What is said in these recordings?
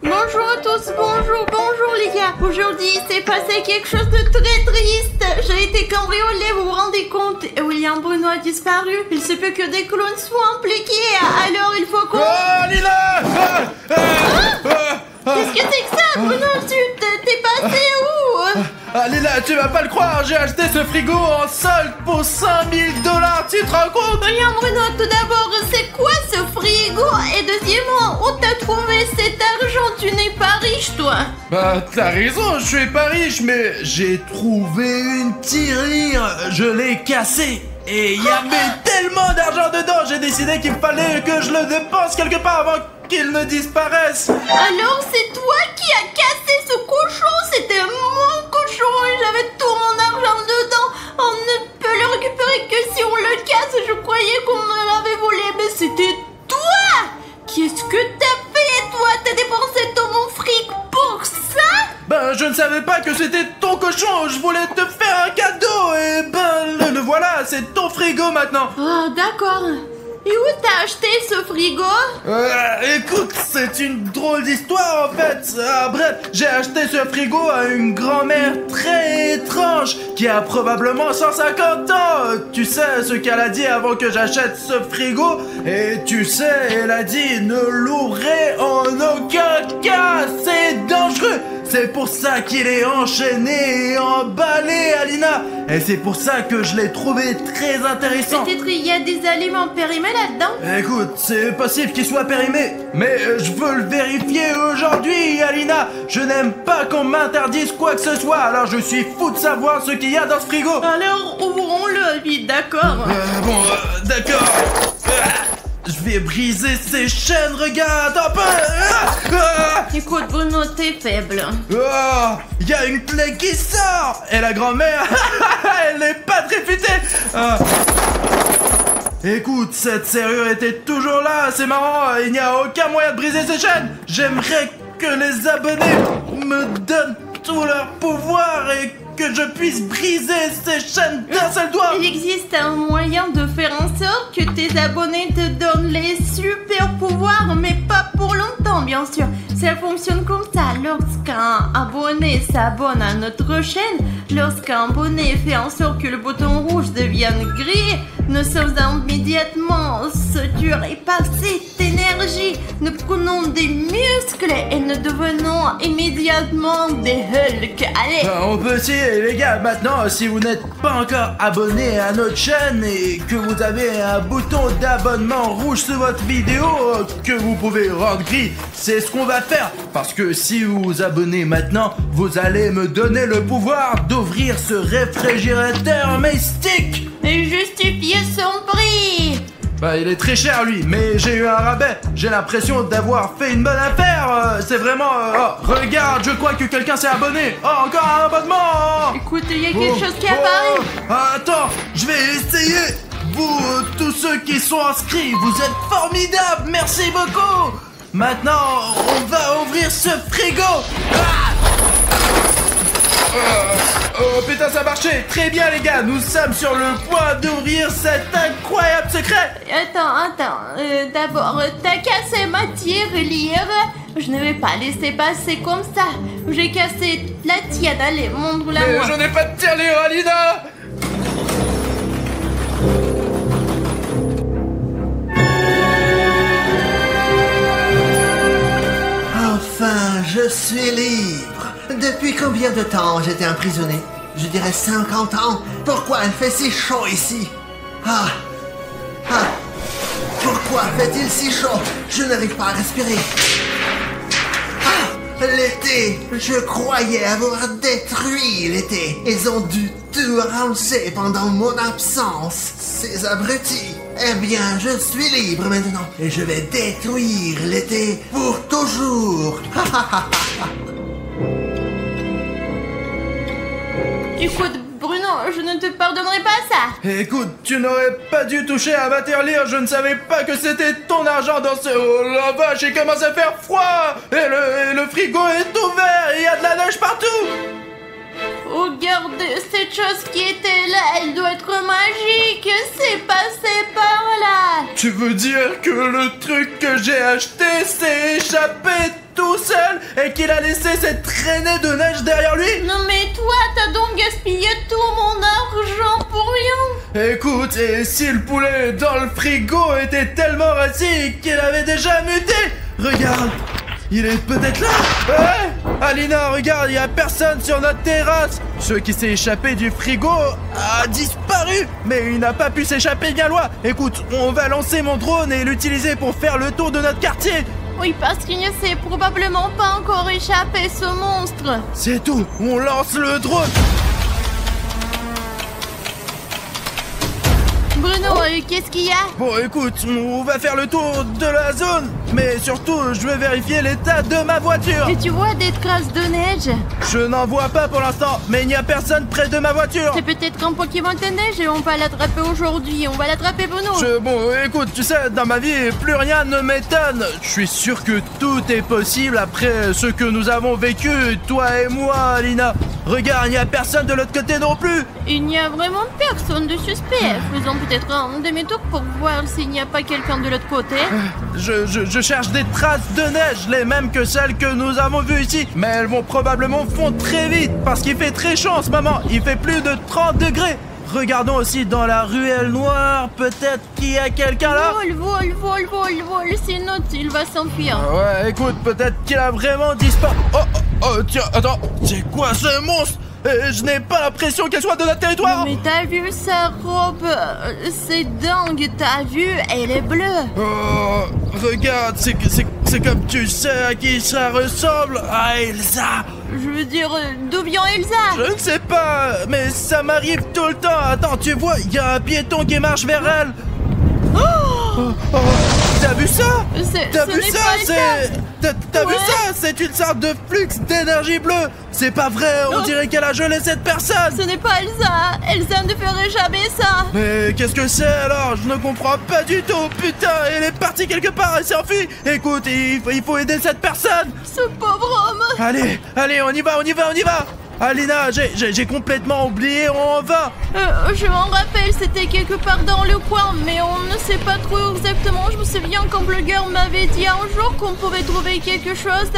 Bonjour à tous, bonjour les gars. Aujourd'hui, il s'est passé quelque chose de très triste. J'ai été cambriolée, vous vous rendez compte? Et William Bruno a disparu. Il se peut que des clones soient impliqués. Alors il faut qu'on... Oh, Lila! Qu'est-ce que c'est que ça, Bruno? T'es passé où? Ah, Lila, tu vas pas le croire, j'ai acheté ce frigo en solde pour 5000 $, tu te rends compte? William Bruno, tout d'abord, c'est quoi ce frigo? Et deuxièmement, où t'as trouvé cet argent? Tu n'es pas riche, toi. Bah, t'as raison, je suis pas riche, mais j'ai trouvé une tirelire, je l'ai cassée. Et il y avait tellement d'argent dedans, j'ai décidé qu'il fallait que je le dépense quelque part avant qu'il ne disparaisse. Alors c'est toi qui as cassé ce cochon? C'était mon cochon et j'avais tout mon argent dedans. On ne peut le récupérer que si on le casse. Je croyais qu'on me l'avait volé, mais c'était toi. Qu'est-ce que t'as fait, toi? T'as dépensé tout mon fric pour ça? Ben, je ne savais pas que c'était ton cochon, je voulais te faire un cadeau, et ben, le voilà, c'est ton frigo maintenant. Ah, d'accord. Et où t'as acheté ce frigo? Écoute, c'est une drôle d'histoire en fait. Bref, j'ai acheté ce frigo à une grand-mère très étrange qui a probablement 150 ans. Tu sais ce qu'elle a dit avant que j'achète ce frigo? Et tu sais, elle a dit ne l'ouvrez en aucun cas, c'est dangereux. C'est pour ça qu'il est enchaîné et emballé, Alina. Et c'est pour ça que je l'ai trouvé très intéressant. Peut-être il y a des aliments périmés là-dedans? Écoute, c'est possible qu'il soit périmé, mais je veux le vérifier aujourd'hui, Alina. Je n'aime pas qu'on m'interdise quoi que ce soit, alors je suis fou de savoir ce qu'il y a dans ce frigo. Alors ouvrons-le vite, d'accord? D'accord. Je vais briser ces chaînes, regarde un peu. Écoute Bruno, t'es faible. Il y a une clé qui sort. Et la grand-mère, elle n'est pas très futée. Écoute, cette serrure était toujours là, c'est marrant, il n'y a aucun moyen de briser ces chaînes. J'aimerais que les abonnés me donnent tout leur pouvoir et que je puisse briser ces chaînes d'un seul doigt. Il existe un moyen de faire en sorte que tes abonnés te donnent les super pouvoirs, mais pas pour longtemps, bien sûr. Ça fonctionne comme ça. Lorsqu'un abonné s'abonne à notre chaîne, lorsqu'un abonné fait en sorte que le bouton rouge devienne gris, nous sommes immédiatement saturés par cette énergie. Nous prenons des muscles et nous devenons immédiatement des Hulk. Allez. On peut essayer, les gars. Maintenant, si vous n'êtes pas encore abonné à notre chaîne et que vous avez un bouton d'abonnement rouge sur votre vidéo que vous pouvez rendre gris, c'est ce qu'on va faire. Parce que si vous vous abonnez maintenant, vous allez me donner le pouvoir d'ouvrir ce réfrigérateur mystique. Et justifier son prix. Bah, il est très cher lui, mais j'ai eu un rabais. J'ai l'impression d'avoir fait une bonne affaire. C'est vraiment... regarde, je crois que quelqu'un s'est abonné. Oh, encore un abonnement. Écoute, il y a quelque chose qui apparaît. Attends, je vais essayer. Vous, tous ceux qui sont inscrits, vous êtes formidables. Merci beaucoup. Maintenant, on va ouvrir ce frigo. Oh putain, ça a marché. Très bien les gars, nous sommes sur le point d'ouvrir cet incroyable secret. Attends, d'abord, t'as cassé ma tirelire. Je ne vais pas laisser passer comme ça. J'ai cassé la tienne, allez, montre-la moi. Mais je n'ai pas de tirelire, Alina. Enfin, je suis libre. Depuis combien de temps j'étais emprisonné? Je dirais 50 ans. Pourquoi il fait si chaud ici? Pourquoi fait-il si chaud? Je n'arrive pas à respirer. L'été, je croyais avoir détruit l'été. Ils ont dû tout ranger pendant mon absence. Ces abrutis. Eh bien, je suis libre maintenant. Et je vais détruire l'été pour toujours. Écoute, Bruno, je ne te pardonnerai pas ça. Écoute, tu n'aurais pas dû toucher à ma tirelire. Je ne savais pas que c'était ton argent dans ce... Oh la vache, il commence à faire froid. Et le frigo est ouvert. Il y a de la neige partout. Regarde, cette chose qui était là, elle doit être magique. C'est passé par là. Tu veux dire que le truc que j'ai acheté s'est échappé tout seul? et qu'il a laissé cette traînée de neige derrière lui? Non mais toi, t'as donc gaspillé tout mon argent pour rien. Écoute, et si le poulet dans le frigo était tellement rassis qu'il avait déjà muté? Regarde, il est peut-être là. Ouais, Alina, regarde, il y a personne sur notre terrasse. Ce qui s'est échappé du frigo a disparu, mais il n'a pas pu s'échapper bien loin. Écoute, on va lancer mon drone et l'utiliser pour faire le tour de notre quartier. Oui, parce qu'il ne s'est probablement pas encore échappé, ce monstre. C'est tout, on lance le drone. Bruno, qu'est-ce qu'il y a? Bon, écoute, on va faire le tour de la zone, mais surtout, je vais vérifier l'état de ma voiture. Et tu vois des traces de neige? Je n'en vois pas pour l'instant, mais il n'y a personne près de ma voiture. C'est peut-être un Pokémon de neige et on va l'attraper aujourd'hui. On va l'attraper, Bruno. Bon, écoute, tu sais, dans ma vie, plus rien ne m'étonne. Je suis sûr que tout est possible après ce que nous avons vécu, toi et moi, Alina. Regarde, il n'y a personne de l'autre côté non plus. Il n'y a vraiment personne de suspect. Faisons peut-être un demi-tour pour voir s'il n'y a pas quelqu'un de l'autre côté. Je cherche des traces de neige, les mêmes que celles que nous avons vues ici. Mais elles vont probablement fondre très vite, parce qu'il fait très chaud en ce moment. Il fait plus de 30 degrés. Regardons aussi dans la ruelle noire, peut-être qu'il y a quelqu'un là. Vol, sinon il va s'enfuir. Ouais, écoute, peut-être qu'il a vraiment disparu. Oh, tiens, attends, c'est quoi ce monstre? Je n'ai pas l'impression qu'elle soit de notre territoire. Mais t'as vu sa robe? C'est dingue, t'as vu? Elle est bleue. Oh, regarde, c'est comme tu sais à qui ça ressemble. À Elsa. Je veux dire, d'où vient Elsa? Je ne sais pas, mais ça m'arrive tout le temps. Attends, tu vois, il y a un piéton qui marche vers elle. T'as vu ça? T'as vu ça? T'as vu ça? C'est une sorte de flux d'énergie bleue. C'est pas vrai, on dirait qu'elle a gelé cette personne. Ce n'est pas Elsa. Elsa ne ferait jamais ça. Mais qu'est-ce que c'est alors? Je ne comprends pas du tout. Putain, elle est partie quelque part, elle s'est enfuie. Écoute, il faut aider cette personne. Ce pauvre homme. Allez, on y va. Alina, j'ai complètement oublié, on va. Je m'en rappelle, c'était quelque part dans le coin, mais on ne sait pas trop exactement. Je me souviens qu'un blogueur m'avait dit un jour qu'on pouvait trouver quelque chose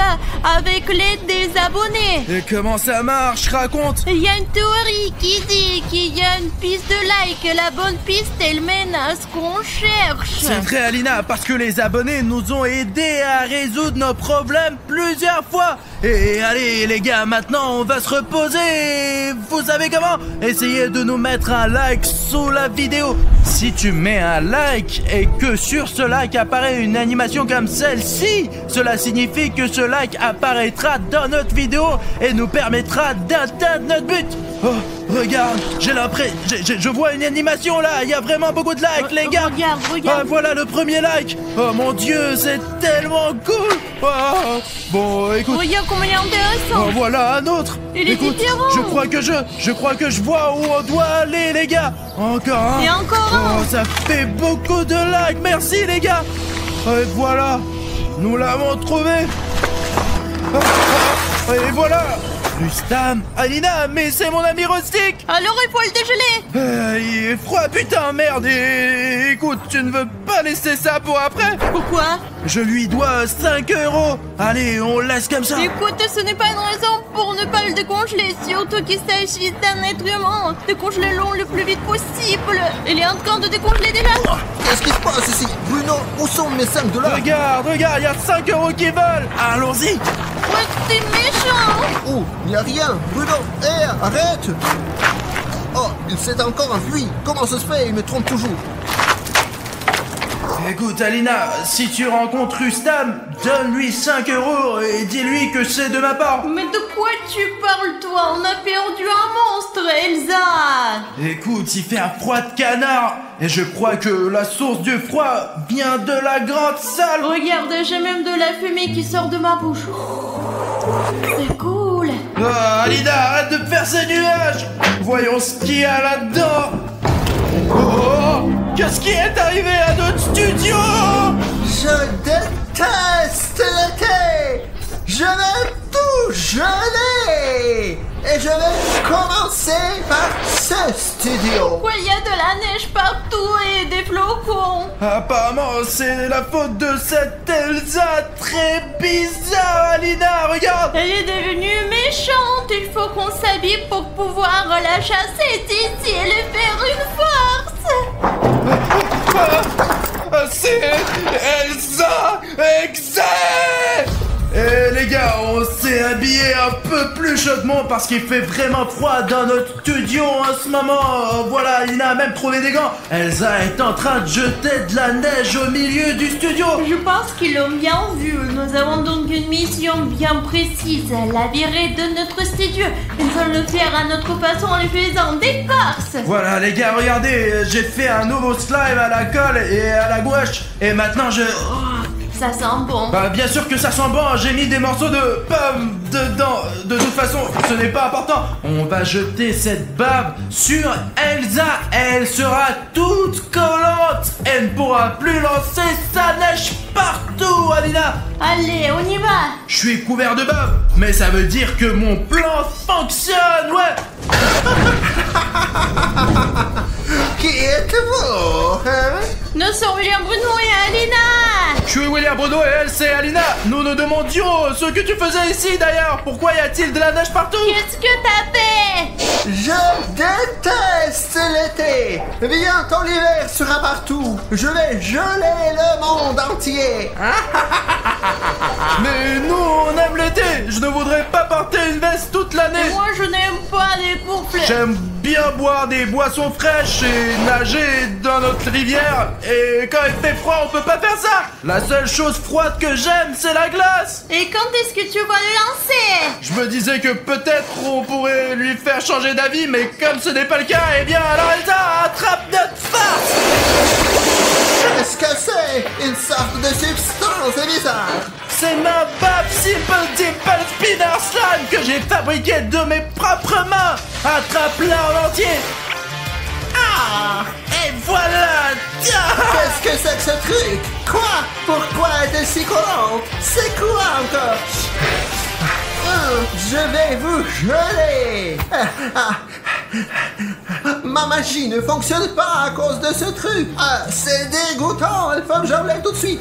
avec l'aide des abonnés. Et comment ça marche? Raconte. Il y a une théorie qui dit qu'il y a une piste de like. La bonne piste, elle mène à ce qu'on cherche. C'est vrai, Alina, parce que les abonnés nous ont aidés à résoudre nos problèmes plusieurs fois. Et allez, les gars, maintenant, on va se reposer. Vous savez comment? Essayez de nous mettre un like sous la vidéo. Si tu mets un like et que sur ce like apparaît une animation comme celle-ci, cela signifie que ce like apparaîtra dans notre vidéo et nous permettra d'atteindre notre but. Oh, regarde, j'ai l'impression, je vois une animation là. Il y a vraiment beaucoup de likes, les gars. Regarde. Ah, voilà le premier like. Oh mon Dieu, c'est tellement cool. Oh, bon, écoute. Regarde comment il est intéressant. Oh, voilà un autre. Il est différent. Je crois que je vois où on doit aller, les gars. Encore un. Et encore un. Oh, ça fait beaucoup de likes. Merci, les gars. Et voilà, nous l'avons trouvé. Et voilà. Rustam, Alina, mais c'est mon ami Rustic. Alors il faut le dégeler. Il est froid, putain, merde. Et écoute, tu ne veux pas laisser ça pour après? Pourquoi? Je lui dois 5 €. Allez, on laisse comme ça. Écoute, ce n'est pas une raison pour ne pas le décongeler, surtout qu'il s'agit d'un être humain. Décongelez-le le plus vite possible. Il est en train de décongeler déjà. Qu'est-ce qui se passe ici? Bruno, où sont mes 5 $? Regarde, il y a 5 € qui volent. Allons-y. Ouais, t'es méchant. Oh, il n'y a rien. Bruno, hé, arrête. Oh, il s'est encore enfui. Comment ça se fait? Il me trompe toujours. Écoute, Alina, si tu rencontres Rustam, donne-lui 5 € et dis-lui que c'est de ma part. Mais de quoi tu parles, toi? On a perdu un monstre, Elsa. Écoute, il fait un froid de canard et je crois que la source du froid vient de la grande salle. Regarde, j'ai même de la fumée qui sort de ma bouche. C'est cool. Oh, Alina, arrête de faire ces nuages. Voyons ce qu'il y a là-dedans. Oh, qu'est-ce qui est arrivé à notre studio? Je déteste l'été. Je vais tout geler. Et je vais commencer par ce studio. Pourquoi il y a de la neige partout et des flocons? Apparemment, c'est la faute de cette Elsa très bizarre, Alina. Regarde. faut qu'on s'habille pour pouvoir la chasser d'ici et lui faire une force. C'est Elsa Exe! Eh les gars, on s'est habillé un peu plus chaudement parce qu'il fait vraiment froid dans notre studio en ce moment. Voilà, il a même trouvé des gants. Elsa est en train de jeter de la neige au milieu du studio. Je pense qu'ils l'ont bien vu. Nous avons donc une mission bien précise. La virer de notre studio. Nous allons le faire à notre façon en lui faisant des farces. Voilà les gars, regardez, j'ai fait un nouveau slime à la colle et à la gouache. Et maintenant je... Ça sent bon. Bah bien sûr que ça sent bon, j'ai mis des morceaux de pommes dedans. De toute façon, ce n'est pas important. On va jeter cette bave sur Elsa. Elle sera toute collante. Elle ne pourra plus lancer sa neige partout, Alina. Allez, on y va. Je suis couvert de bave, mais ça veut dire que mon plan fonctionne, ouais. Qui êtes-vous, hein? Nous sommes William Bruno et Alina. Je suis William Bruno et elle c'est Alina. Nous nous demandions ce que tu faisais ici d'ailleurs. Pourquoi y a-t-il de la neige partout? Qu'est-ce que t'as fait? Je déteste l'été. Bientôt l'hiver sera partout. Je vais geler le monde entier. Mais nous on aime l'été. Je ne voudrais pas porter une veste toute l'année. Moi je n'aime pas les couples. J'aime bien boire des boissons fraîches et nager dans notre rivière. Et quand il fait froid on peut pas faire ça. La seule chose froide que j'aime c'est la glace. Et quand est-ce que tu vas le lancer? Je me disais que peut-être on pourrait lui faire changer d'avis, mais comme ce n'est pas le cas, eh bien alors Elsa attrape notre farce. Qu'est-ce que c'est? Une sorte de substance bizarre. C'est ma bave Simple Dimple Spinner Slime que j'ai fabriquée de mes propres mains. Attrape-la en entier. Ah! Et voilà! Qu'est-ce que c'est que ce truc? Quoi? Pourquoi est-elle si collante? C'est quoi encore? Je vais vous geler. Ma magie ne fonctionne pas à cause de ce truc. C'est dégoûtant. Il faut que j'enlève tout de suite.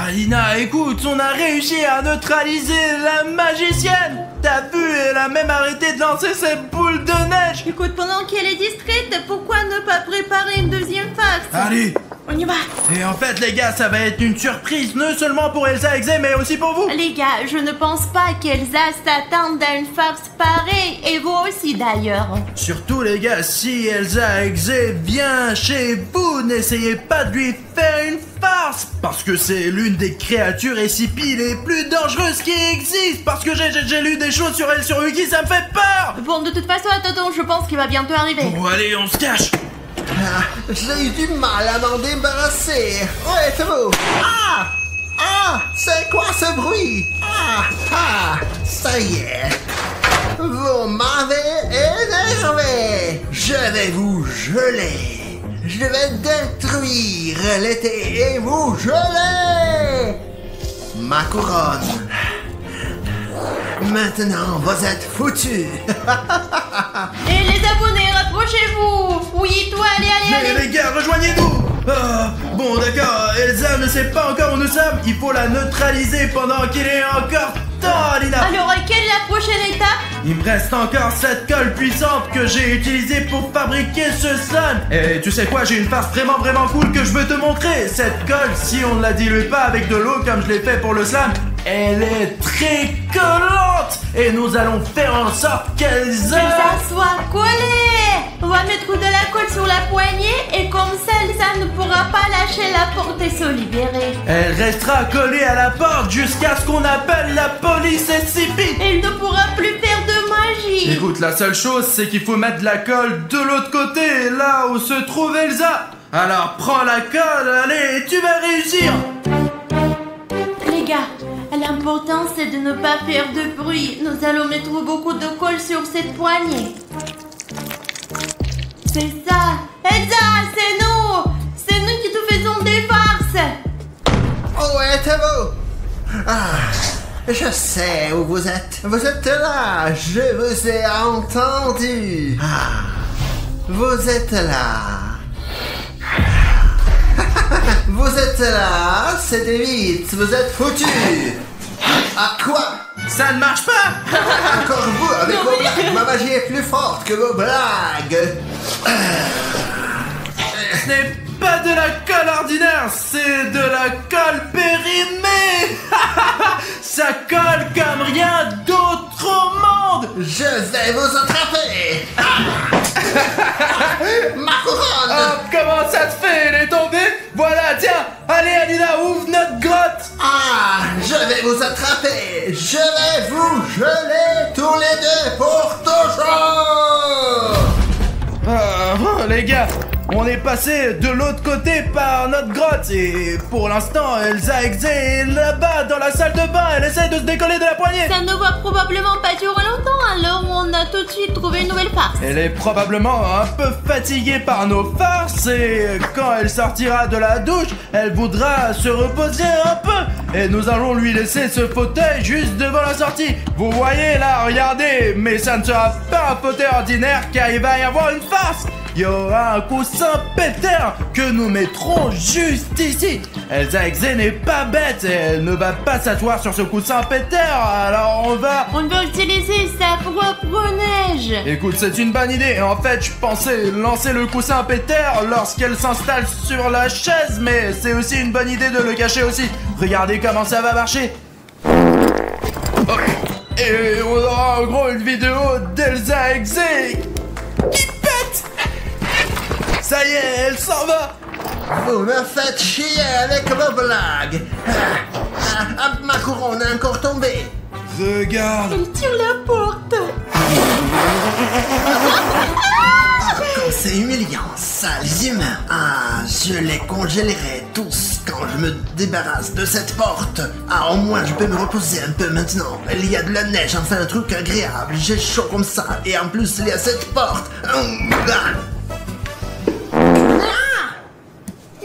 Alina, écoute, on a réussi à neutraliser la magicienne. T'as vu, elle a même arrêté de lancer ses boules de neige. Écoute, pendant qu'elle est distraite, pourquoi ne pas préparer une deuxième farce? Allez. On y va. Et en fait, les gars, ça va être une surprise, non seulement pour Elsa Exe, mais aussi pour vous. Les gars, je ne pense pas qu'Elsa s'attende à une farce pareille, et vous aussi d'ailleurs. Surtout, les gars, si Elsa Exe vient chez vous, n'essayez pas de lui faire une farce, parce que c'est l'une des créatures SCP les plus dangereuses qui existent, parce que j'ai lu des choses sur elle sur Wiki, ça me fait peur. Bon, de toute façon, attends, je pense qu'il va bientôt arriver. Bon, allez, on se cache. J'ai eu du mal à m'en débarrasser. Où êtes-vous? C'est quoi ce bruit? Ça y est. Vous m'avez énervé. Je vais vous geler. Je vais détruire l'été et vous geler. Ma couronne. Maintenant, vous êtes foutus. Et les abonnés, rapprochez-vous. Oui, toi, allez. Mais les gars, rejoignez-nous. Bon, d'accord, Elsa ne sait pas encore où nous sommes. Il faut la neutraliser pendant qu'il est encore temps, Alina. Alors, quelle est la prochaine étape? Il me reste encore cette colle puissante que j'ai utilisée pour fabriquer ce slime. Et tu sais quoi, j'ai une farce vraiment cool que je veux te montrer. Cette colle, si on ne la dilue pas avec de l'eau comme je l'ai fait pour le slime, elle est très collante. Et nous allons faire en sorte qu'Elsa soit collée. On va mettre de la colle sur la poignée et comme ça, Elsa ne pourra pas lâcher la porte et se libérer. Elle restera collée à la porte jusqu'à ce qu'on appelle la police SCP. Elle ne pourra plus faire de magie. Écoute, la seule chose, c'est qu'il faut mettre la colle de l'autre côté, là où se trouve Elsa. Alors prends la colle, allez, et tu vas réussir. Les gars, l'important c'est de ne pas faire de bruit. Nous allons mettre beaucoup de colle sur cette poignée. C'est ça. Elsa, c'est nous. C'est nous qui te faisons des farces. Où êtes-vous? Je sais où vous êtes. Vous êtes là. Je vous ai entendu. Vous êtes là. Vous êtes là. procédez vite, vous êtes foutus. Ah quoi? Ça ne marche pas. Encore vous avec vos blagues, ma magie est plus forte que vos blagues. Ce n'est pas de la colle ordinaire, c'est de la colle périmée. Ça colle comme rien d'autre au monde. Je vais vous attraper. Ma couronne. Oh, comment ça te fait? Elle est tombée? Voilà, tiens. Allez, Alina, ouvre notre grotte. Ah, je vais vous attraper. Je vais vous geler tous les deux pour toujours. Les gars, on est passé de l'autre côté par notre grotte et pour l'instant, Elsa Exe est là-bas dans la salle de bain. Elle essaie de se décoller de la poignée. Ça ne va probablement pas durer longtemps, alors on a tout de suite trouvé une nouvelle farce. Elle est probablement un peu fatiguée par nos farces et quand elle sortira de la douche, elle voudra se reposer un peu. Et nous allons lui laisser ce fauteuil juste devant la sortie. Vous voyez là, regardez, mais ça ne sera pas un fauteuil ordinaire car il va y avoir une farce. Il y aura un coussin pétard que nous mettrons juste ici. Elsa Exe n'est pas bête et elle ne va pas s'asseoir sur ce coussin pétard. Alors on va utiliser sa propre neige. Écoute, c'est une bonne idée. En fait, je pensais lancer le coussin pétard lorsqu'elle s'installe sur la chaise, mais c'est aussi une bonne idée de le cacher aussi. Regardez comment ça va marcher. Oh. Et on aura en gros une vidéo d'Elsa Exe qui pète. Ça y est, elle s'en va. Vous me faites chier avec vos blagues. Ma couronne est encore tombée. Regarde. Elle tire la porte. C'est humiliant, sales humains. Ah, je les congélerai tous quand je me débarrasse de cette porte. Ah, au moins je peux me reposer un peu maintenant. Il y a de la neige, enfin un truc agréable. J'ai chaud comme ça. Et en plus, il y a cette porte.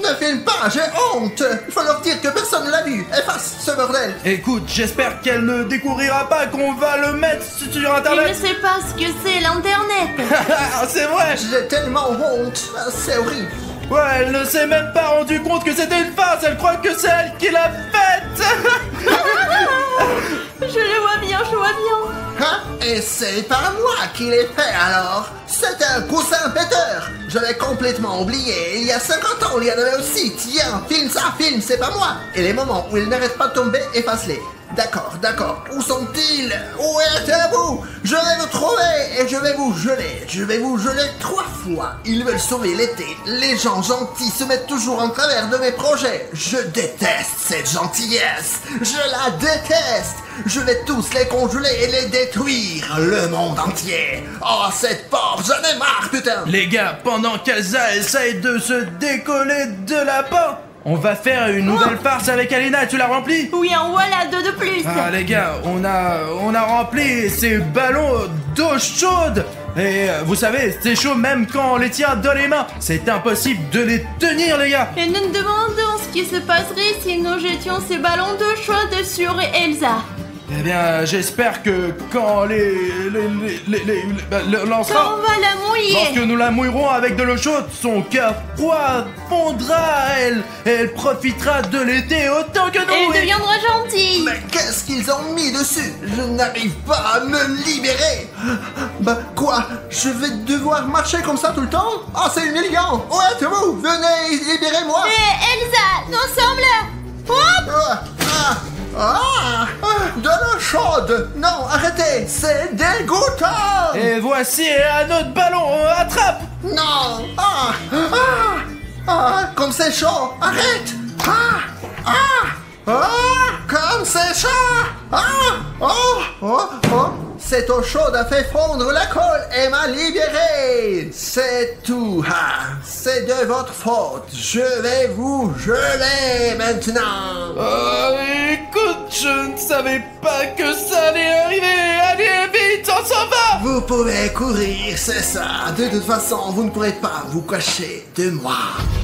Ne filme pas, j'ai honte. Il faut leur dire que personne ne l'a vu. Efface ce bordel. Écoute, j'espère qu'elle ne découvrira pas qu'on va le mettre sur Il ne internet. sait pas ce que c'est l'internet. C'est vrai. J'ai tellement honte. Ah, c'est horrible. Ouais, elle ne s'est même pas rendu compte que c'était une farce. Elle croit que c'est elle qui l'a faite. Je le vois bien, je vois bien. Hein? Et c'est pas moi qui l'ai fait alors. C'est un coussin péteur. Je l'ai complètement oublié. Il y a 50 ans, il y en avait aussi. Tiens, filme ça, filme, c'est pas moi. Et les moments où ils n'arrêtent pas de tomber, efface-les. D'accord, d'accord. Où sont-ils? Où êtes-vous? Je vais vous trouver et je vais vous geler. Je vais vous geler 3 fois. Ils veulent sauver l'été. Les gens gentils se mettent toujours en travers de mes projets. Je déteste cette gentillesse. Je la déteste. Je vais tous les congeler et les détruire. Le monde entier. Oh, cette porte, j'en ai marre, putain. Les gars, pendant qu'Elsa essaye de se décoller de la porte, on va faire une nouvelle farce avec Alina. Tu l'as remplie? Oui, en voilà 2 de plus. Ah les gars, on a rempli ces ballons d'eau chaude. Et vous savez, c'est chaud même quand on les tient dans les mains. C'est impossible de les tenir, les gars. Et nous nous demandons ce qui se passerait si nous jetions ces ballons d'eau chaude sur Elsa. Eh bien, j'espère que quand lancera, Quand on va la mouiller. lorsque nous la mouillerons avec de l'eau chaude, son cœur froid fondra à elle. Et elle profitera de l'été autant que nous. Elle deviendra gentille. Mais qu'est-ce qu'ils ont mis dessus? Je n'arrive pas à me libérer. Bah quoi? Je vais devoir marcher comme ça tout le temps? Ah, c'est humiliant. Où êtes-vous? Venez, libérez-moi. Elsa, nous sommes là. Hop. De l'eau chaude. Non, arrêtez, c'est dégoûtant. Et voici un autre ballon. Attrape. Non. Comme c'est chaud. Arrête. Comme c'est chaud. Cette eau chaude a fait fondre la colle et m'a libéré. C'est tout. C'est de votre faute. Je vais vous geler maintenant. Écoute, je ne savais pas que ça allait arriver. Allez, vite, on s'en va. Vous pouvez courir, c'est ça. De toute façon, vous ne pourrez pas vous cacher de moi.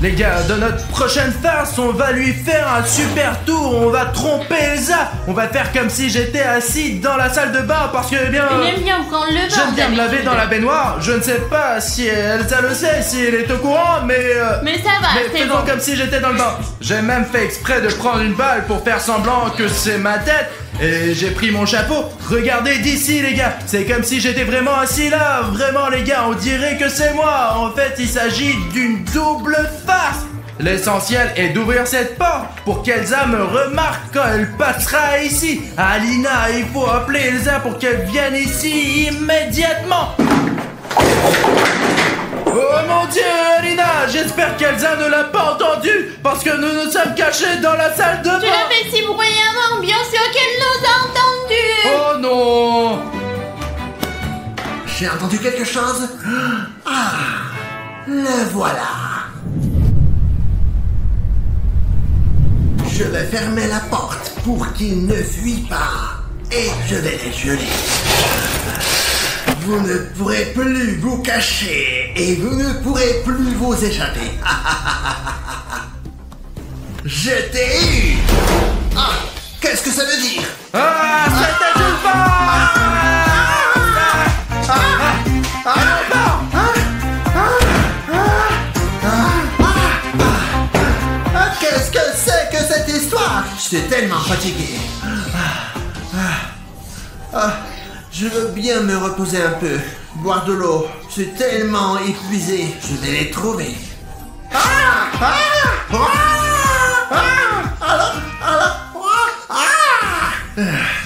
Les gars, dans notre prochaine farce, on va lui faire un super tour. On va tromper Elsa. On va faire comme si j'étais assis dans la salle de bain parce que, eh bien... Il aime bien prendre le bain. J'aime bien me laver dans la baignoire. Je ne sais pas si Elsa le sait, si elle est au courant, mais... Mais ça va, mais c'est faisons bon. comme si j'étais dans le bain. J'ai même fait exprès de prendre une balle pour faire semblant que c'est ma tête. Et j'ai pris mon chapeau. Regardez d'ici les gars. C'est comme si j'étais vraiment assis là. Vraiment les gars, on dirait que c'est moi. En fait, il s'agit d'une double farce. L'essentiel est d'ouvrir cette porte pour qu'Elsa me remarque quand elle passera ici. Alina, il faut appeler Elsa pour qu'elle vienne ici immédiatement. Oh mon Dieu, Alina, j'espère qu'Elsa ne l'a pas entendu parce que nous nous sommes cachés dans la salle de bain. Tu l'as fait si bruyamment, bien sûr qu'elle nous a entendus. Oh non. J'ai entendu quelque chose. Ah, le voilà. Je vais fermer la porte pour qu'il ne fuit pas. Et je vais les geler. Vous ne pourrez plus vous cacher et vous ne pourrez plus vous échapper. Je t'ai eu. Ah, qu'est-ce que ça veut dire? Ah, c'était une Qu'est-ce que c'est que cette histoire? Je suis tellement fatigué. Je veux bien me reposer un peu, boire de l'eau. Je suis tellement épuisé. Je vais les trouver.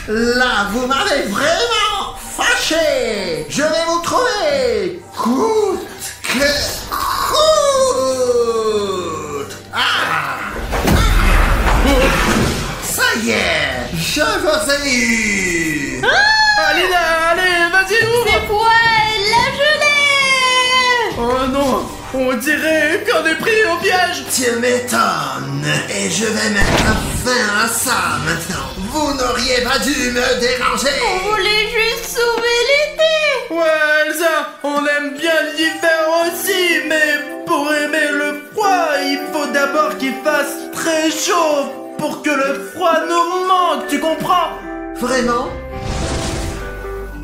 Là, vous m'avez vraiment fâché. Je vais vous trouver. Coûte que coûte. Ça y est, je vous ai eu. Alina, allez, vas-y, ouvre. C'est quoi la gelée? Oh non, on dirait qu'on est pris au piège. Tu m'étonnes. Et je vais mettre fin à ça maintenant. Vous n'auriez pas dû me déranger. On voulait juste sauver l'été. Ouais, Elsa, on aime bien l'hiver aussi, mais pour aimer le froid, il faut d'abord qu'il fasse très chaud pour que le froid nous manque, tu comprends? Vraiment?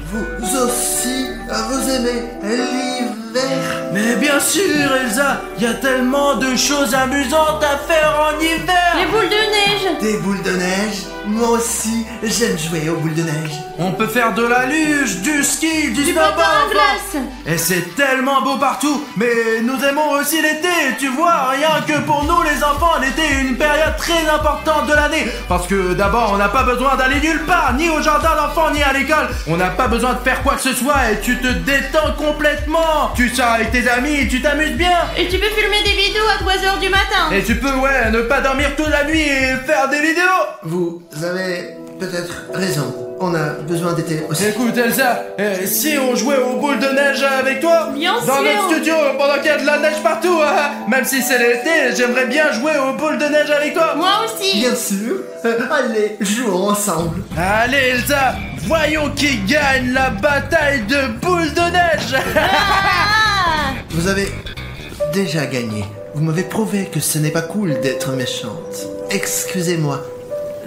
Vous aussi, vous aimez l'hiver? Mais bien sûr, Elsa, il y a tellement de choses amusantes à faire en hiver. Les boules de neige. Des boules de neige? Moi aussi, j'aime jouer aux boules de neige. On peut faire de la luge, du ski, du patin snowboard, à enfin. glace. Et c'est tellement beau partout. Mais nous aimons aussi l'été, tu vois. Rien que pour nous les enfants, l'été est une période très importante de l'année. Parce que d'abord, on n'a pas besoin d'aller nulle part, ni au jardin d'enfants, ni à l'école. On n'a pas besoin de faire quoi que ce soit et tu te détends complètement. Tu sors avec tes amis, tu t'amuses bien. Et tu peux filmer des vidéos à 3h du matin. Et tu peux, ouais, ne pas dormir toute la nuit et faire des vidéos. Vous avez peut-être raison. On a besoin d'été aussi. Écoute Elsa, si on jouait aux boules de neige avec toi, Bien dans sûr. notre studio pendant qu'il y a de la neige partout, même si c'est l'été, j'aimerais bien jouer aux boules de neige avec toi. Moi aussi. Bien sûr. Allez, jouons ensemble. Allez Elsa, voyons qui gagne la bataille de boules de neige. Ah. Vous avez déjà gagné. Vous m'avez prouvé que ce n'est pas cool d'être méchante. Excusez-moi.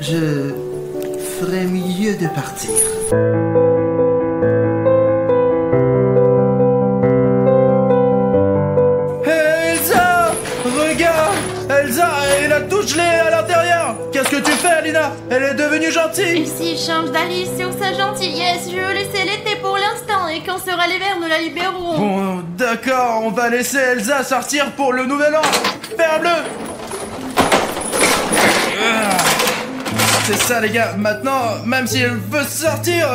Je ferais mieux de partir. Hey, Elsa, regarde, Elsa, elle a tout gelé à l'intérieur. Qu'est-ce que tu fais, Alina? Elle est devenue Et gentille. s'il change d'Alice sur sa gentillesse, je veux laisser l'été pour l'instant et quand sera l'hiver, nous la libérerons. Bon, d'accord, on va laisser Elsa sortir pour le nouvel an. Ferme-le. C'est ça les gars, maintenant, même si elle veut sortir,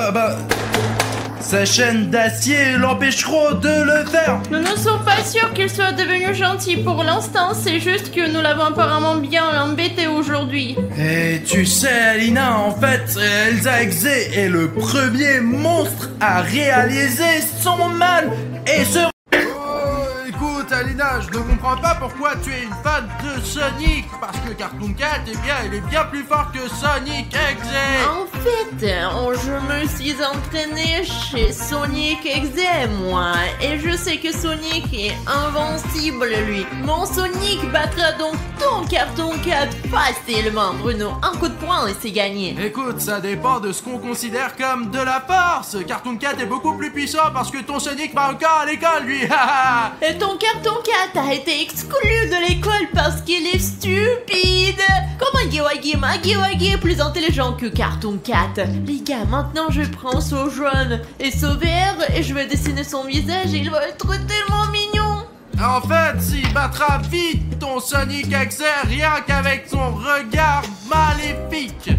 sa chaîne d'acier l'empêcheront de le faire. Nous ne sommes pas sûrs qu'il soit devenu gentil pour l'instant, c'est juste que nous l'avons apparemment bien embêté aujourd'hui. Et tu sais Alina, en fait, Elsa Exe est le premier monstre à réaliser son mal et se... Oh, écoute Alina, je ne comprends comprends pas pourquoi tu es une fan de Sonic. Parce que Cartoon Cat, eh bien, il est bien plus fort que Sonic Exe. En fait, je me suis entraîné chez Sonic Exe, moi. Et je sais que Sonic est invincible, lui. Mon Sonic battra donc ton Cartoon Cat facilement, Bruno. Un coup de poing et c'est gagné. Écoute, ça dépend de ce qu'on considère comme de la force. Cartoon Cat est beaucoup plus puissant parce que ton Sonic va encore à l'école, lui. Et ton Cartoon Cat a été exclu de l'école parce qu'il est stupide. Comme Huggy est plus intelligent que Cartoon Cat. Les gars, maintenant je prends ce jaune et ce vert et je vais dessiner son visage et il va être tellement mignon. En fait, s'il battra vite ton Sonic Exe rien qu'avec son regard maléfique.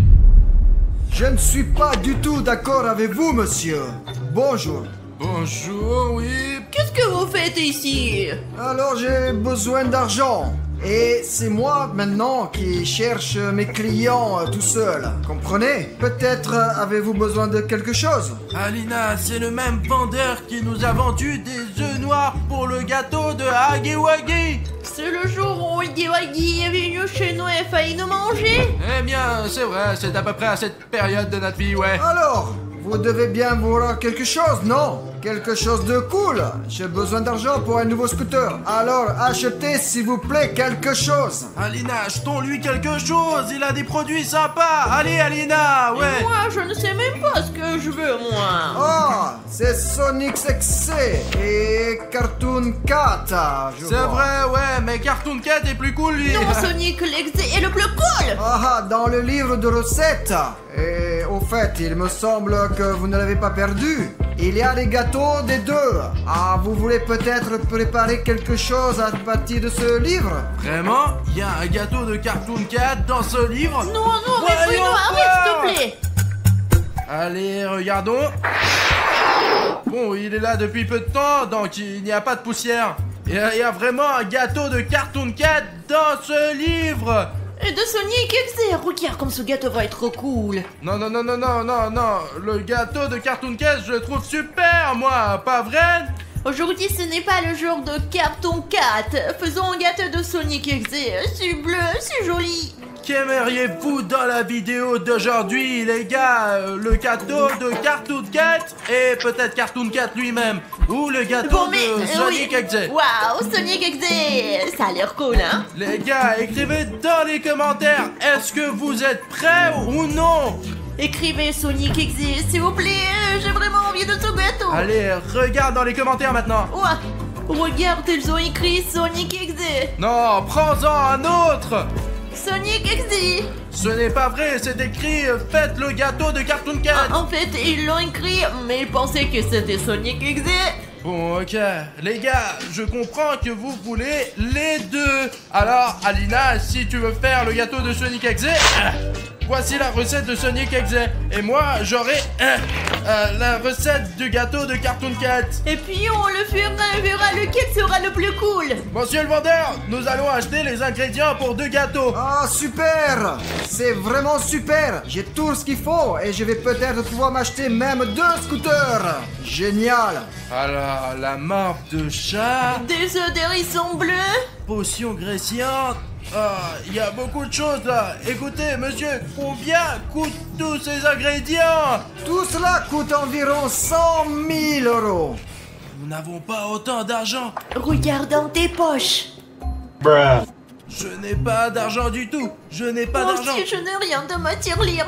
Je ne suis pas du tout d'accord avec vous, monsieur. Bonjour. Bonjour, oui. Qu'est-ce que vous faites ici? Alors j'ai besoin d'argent. Et c'est moi maintenant qui cherche mes clients tout seul. Comprenez? Peut-être avez-vous besoin de quelque chose? Alina, c'est le même vendeur qui nous a vendu des œufs noirs pour le gâteau de Huggy Wuggy. C'est le jour où Huggy est venu chez nous et a failli nous manger. Eh bien, c'est vrai, c'est à peu près à cette période de notre vie, ouais. Alors, vous devez bien vouloir quelque chose, non? Quelque chose de cool. J'ai besoin d'argent pour un nouveau scooter. Alors, achetez s'il vous plaît quelque chose. Alina, achetons-lui quelque chose, il a des produits sympas. Allez, Alina, ouais. Et moi, je ne sais même pas ce que je veux, moi. Oh, c'est Sonic Exe et Cartoon Cat, je C'est vois. vrai, ouais, mais Cartoon Cat est plus cool, lui. Non, Sonic Exe est le plus cool. Ah, dans le livre de recettes. Et au fait, il me semble que vous ne l'avez pas perdu. Il y a les gâteaux des deux. Ah, vous voulez peut-être préparer quelque chose à partir de ce livre? Vraiment? Il y a un gâteau de Cartoon Cat dans ce livre? Non, mais Voyons Bruno, arrête, s'il te plaît. Allez, regardons. Bon, il est là depuis peu de temps, donc il n'y a pas de poussière. Il y a vraiment un gâteau de Cartoon Cat dans ce livre. Et de Sonic Exe, regarde comme ce gâteau va être cool. Non, le gâteau de Cartoon Cat, je le trouve super, moi, pas vrai? Aujourd'hui, ce n'est pas le jour de Cartoon Cat. Faisons un gâteau de Sonic Exe. C'est bleu, c'est joli. Qu'aimeriez-vous dans la vidéo d'aujourd'hui, les gars? Le gâteau de Cartoon Cat et peut-être Cartoon Cat lui-même, ou le gâteau de Sonic Exe. Waouh, Sonic Exe, ça a l'air cool, hein? Les gars, écrivez dans les commentaires, est-ce que vous êtes prêts ou non? Écrivez Sonic Exe, s'il vous plaît, j'ai vraiment envie de ce gâteau. Allez, regarde dans les commentaires maintenant. Ouah, regarde, ils ont écrit Sonic Exe. Non, prends-en un autre. Sonic Exe. Ce n'est pas vrai, c'est écrit faites le gâteau de Cartoon Cat. En fait, ils l'ont écrit, mais ils pensaient que c'était Sonic Exe. Bon, ok. Les gars, je comprends que vous voulez les deux. Alors, Alina, si tu veux faire le gâteau de Sonic Exe, voici la recette de Sonic Exe. Et moi, j'aurai la recette du gâteau de Cartoon Cat. Et puis on le fera et verra lequel sera le plus cool. Monsieur le vendeur, nous allons acheter les ingrédients pour 2 gâteaux. Ah, super! C'est vraiment super! J'ai tout ce qu'il faut et je vais peut-être pouvoir m'acheter même 2 scooters! Génial! Alors, la marque de chat, Des œufs d'hérisson bleus. potion graissante. Ah, il y a beaucoup de choses là. Écoutez, monsieur, combien coûtent tous ces ingrédients? Tout cela coûte environ 100 000 euros. Nous n'avons pas autant d'argent. Regarde dans tes poches. Je n'ai pas d'argent du tout. Je n'ai pas Moi d'argent. aussi, je n'ai rien de ma tirelire.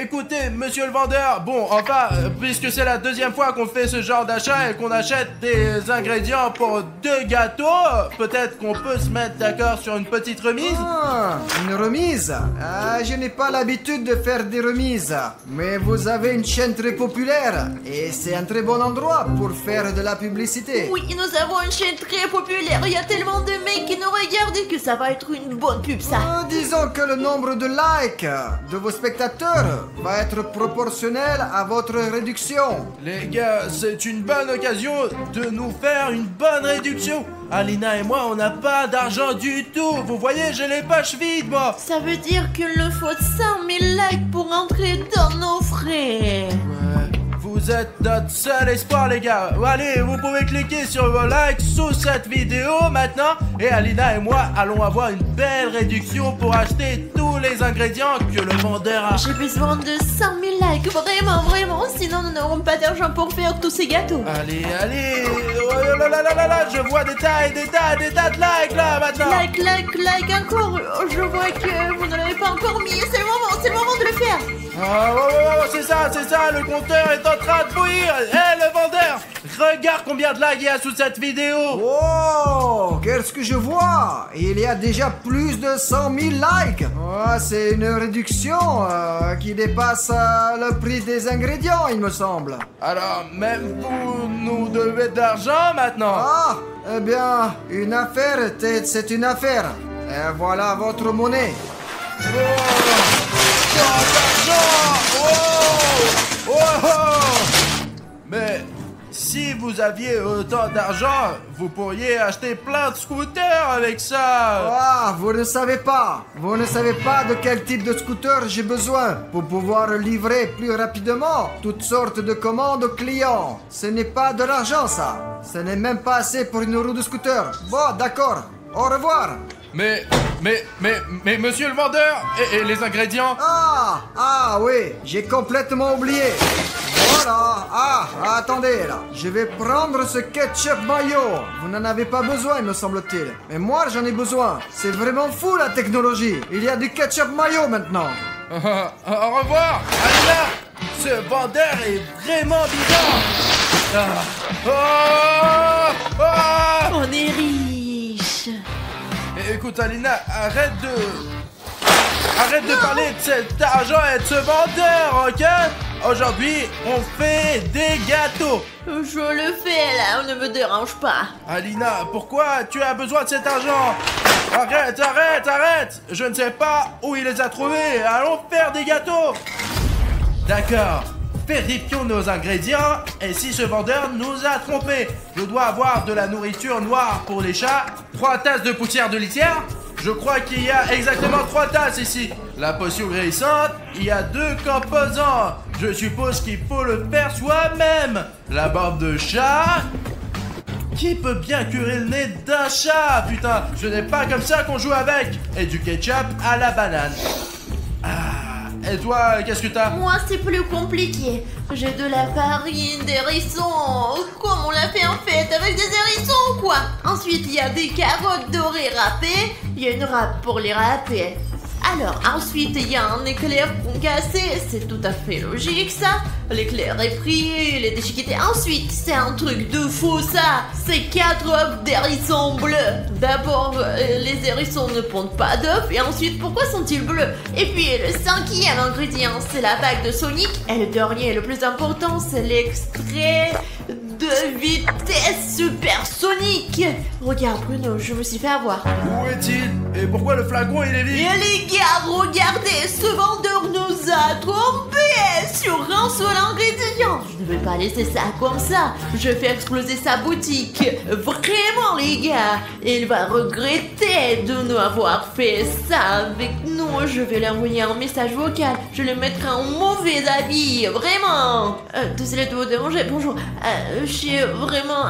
Écoutez, monsieur le vendeur, bon, enfin, puisque c'est la deuxième fois qu'on fait ce genre d'achat et qu'on achète des ingrédients pour 2 gâteaux, peut-être qu'on peut se mettre d'accord sur une petite remise. Ah, une remise? Ah, je n'ai pas l'habitude de faire des remises. Mais vous avez une chaîne très populaire et c'est un très bon endroit pour faire de la publicité. Oui, nous avons une chaîne très populaire. Il y a tellement de mecs qui nous regardent que ça va être une bonne pub, ça. Disons que le nombre de likes de vos spectateurs va être proportionnel à votre réduction. Les gars, c'est une bonne occasion de nous faire une bonne réduction. Alina et moi, on n'a pas d'argent du tout. Vous voyez, j'ai les poches vides, moi. Ça veut dire qu'il nous faut 100 000 likes pour entrer dans nos frais. Ouais, vous Vous êtes notre seul espoir, les gars. Allez, vous pouvez cliquer sur vos likes sous cette vidéo maintenant. Et Alina et moi allons avoir une belle réduction pour acheter tous les ingrédients que le vendeur a. J'ai besoin de 100 000 likes, vraiment, sinon nous n'aurons pas d'argent pour faire tous ces gâteaux. Allez, oh là, je vois des tas de likes là maintenant. Like encore. Je vois que vous ne l'avez pas encore mis. C'est le moment de le faire. C'est ça, le compteur est en train de bouillir. Hé, le vendeur, regarde combien de likes il y a sous cette vidéo. Oh, qu'est-ce que je vois? Il y a déjà plus de 100 000 likes. Oh, c'est une réduction qui dépasse le prix des ingrédients, il me semble. Alors, même vous nous devez de l'argent maintenant. Ah, eh bien, une affaire, c'est une affaire. Et voilà votre monnaie. Mais si vous aviez autant d'argent, vous pourriez acheter plein de scooters avec ça. Ah, vous ne savez pas de quel type de scooter j'ai besoin pour pouvoir livrer plus rapidement toutes sortes de commandes aux clients. Ce n'est pas de l'argent, ça. Ce n'est même pas assez pour une roue de scooter. Bon, d'accord. Au revoir. Mais monsieur le vendeur, et les ingrédients? Ah oui, j'ai complètement oublié. Voilà. Attendez là. Je vais prendre ce ketchup mayo. Vous n'en avez pas besoin, me semble-t-il. Mais moi, j'en ai besoin. C'est vraiment fou la technologie. Il y a du ketchup mayo maintenant. Au revoir, Alina. Ce vendeur est vraiment bizarre. On est riche. Écoute Alina, arrête de parler de cet argent et de ce vendeur, ok? Aujourd'hui, on fait des gâteaux. Je le fais là, on ne me dérange pas. Alina, pourquoi tu as besoin de cet argent? Arrête. Je ne sais pas où il les a trouvés. Allons faire des gâteaux. D'accord. Vérifions nos ingrédients et si ce vendeur nous a trompés. Je dois avoir de la nourriture noire pour les chats, 3 tasses de poussière de litière. Je crois qu'il y a exactement 3 tasses ici. La potion guérissante, il y a 2 composants. Je suppose qu'il faut le faire soi-même. La barbe de chat. Qui peut bien curer le nez d'un chat, putain? Ce n'est pas comme ça qu'on joue avec. Et du ketchup à la banane. Et toi, qu'est-ce que t'as? Moi, c'est plus compliqué. J'ai de la farine, des hérissons. Comme on l'a fait en fait, avec des hérissons, quoi. Ensuite, il y a des carottes dorées râpées. Il y a une râpe pour les râper. Alors, ensuite, il y a un éclair concassé. C'est tout à fait logique, ça. L'éclair est pris, il est déchiqueté. Ensuite, c'est un truc de fou, ça. C'est 4 œufs d'hérissons bleus. D'abord, les hérissons ne pondent pas d'œufs. Et ensuite, pourquoi sont-ils bleus? Et puis, le 5e ingrédient, c'est la bague de Sonic. Et le dernier, le plus important, c'est l'extrait de vitesse supersonique. Regarde, Bruno, je me suis fait avoir. Où est-il? Et pourquoi le flacon, il est vide? Et les gars, regardez, ce vendeur nous a trompés sur un seul ingrédient. Je ne vais pas laisser ça comme ça. Je fais exploser sa boutique. Vraiment, les gars. Il va regretter de nous avoir fait ça avec nous. Je vais lui envoyer un message vocal. Je le mettrai en mauvais avis. Vraiment. Désolé de vous déranger. Bonjour. Je suis vraiment